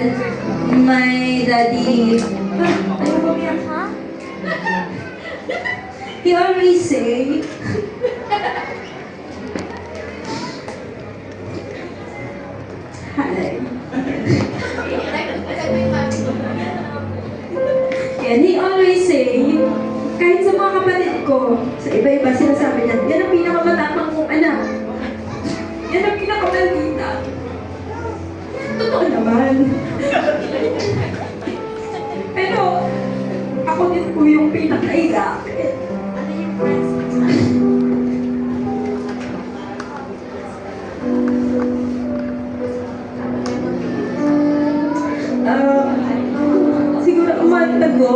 dad, my daddy, he always say, hi. And he always say, kahit sa mga kapatid ko, sa iba-iba sinasabi niya, yan ang pinakamatapang kong anak. Yan ang pinakamaldita. Totoo naman. Pero, ako din po yung pinaka-ilapit. Siguro a month ago,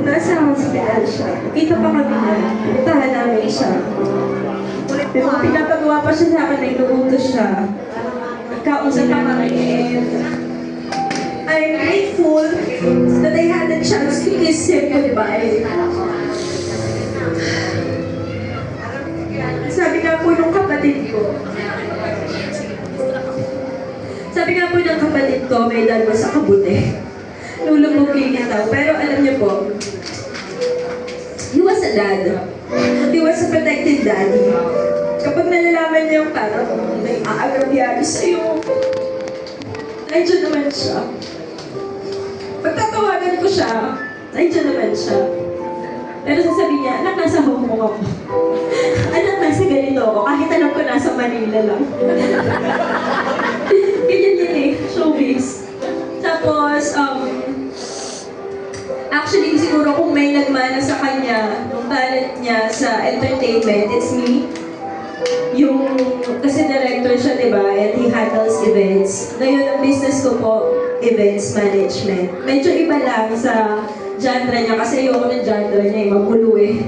nasa hospital siya. Kita pa kami na. Puntahan namin siya. Pero pinapagawa pa siya sa akin na inuutos siya. Kausap pa kami. I'm grateful that I had the chance to kiss him goodbye. Sabi nga po nung kapatid ko, may dalawa sa kabuti. Lulumugin niya daw. Pero alam niyo po, he was a dad. He was a protective daddy. Kapag nalalaman niya yung parang may aagabyari sa'yo, nandiyan naman siya. Pagtatawagan ko siya, nandiyan naman siya. Pero sasabihin niya, anak, nasa Hong Kong ako. Anak, nasa ganito ako. Kahit alam ko nasa Manila lang. Ganyan yun eh, showbiz. Tapos, actually, siguro kung may nagmana sa kanya, yung talent niya sa entertainment, it's me. Kasi director siya, di ba? And he handles events. Ngayon, ang business ko po, events management. Medyo iba lang sa genre niya, kasi ayoko ng genre niya, magulo eh.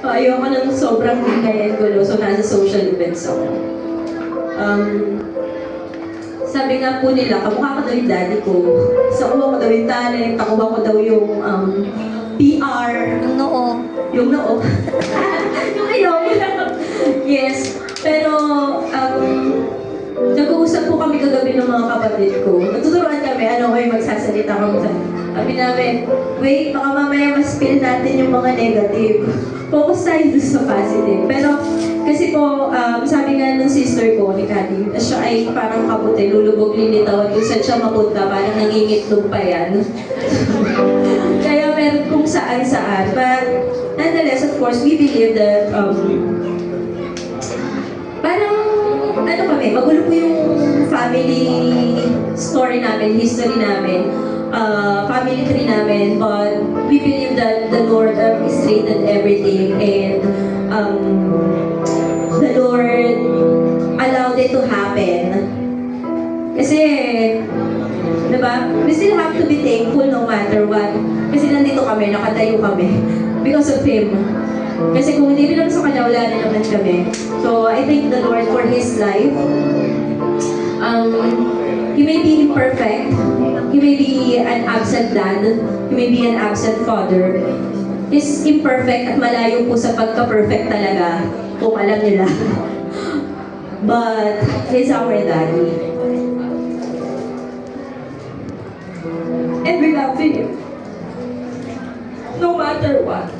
Ayoko ng sobrang hingay and gulo, so nasa social events ako. Sabi nga po nila, kamukha ko daw yung daddy ko. Sakuha ko daw yung talent, kakuha ko daw yung PR. Yung noo. Yung noo. Yung ayong. Yes. Pero, nag-uusap po kami kagabi ng mga kapatid ko. Nagtuturuan kami, ano kayo magsasalita kami sa... Sabi namin, wait, baka mamaya ma-spill natin yung mga negative. Focus tayo doon sa positive. Pero, kasi po, sabi nga ng sister ko, ni Cathy, siya ay parang kabuti, lulubog linitawan kung saan siya mapunta, parang nangingitlog pa yan. Kaya meron kung saan-saan. But, nonetheless, of course, we believe that, parang, ano kami, magulo po yung family story namin, history namin, family tree namin, but we believe that the Lord orchestrated everything and the Lord allowed it to happen. Kasi, diba, we still have to be thankful no matter what. Kasi nandito kami, nakatayo kami because of Him. Kasi kung hindi rin naman sa Kanya, wala na naman kami. So, I thank the Lord for His life. He may be imperfect. He may be an absent dad. He may be an absent father. He's imperfect at malayo po sa pagka-perfect talaga, kung alam nila. But, He's our daddy. And we love Him. No matter what.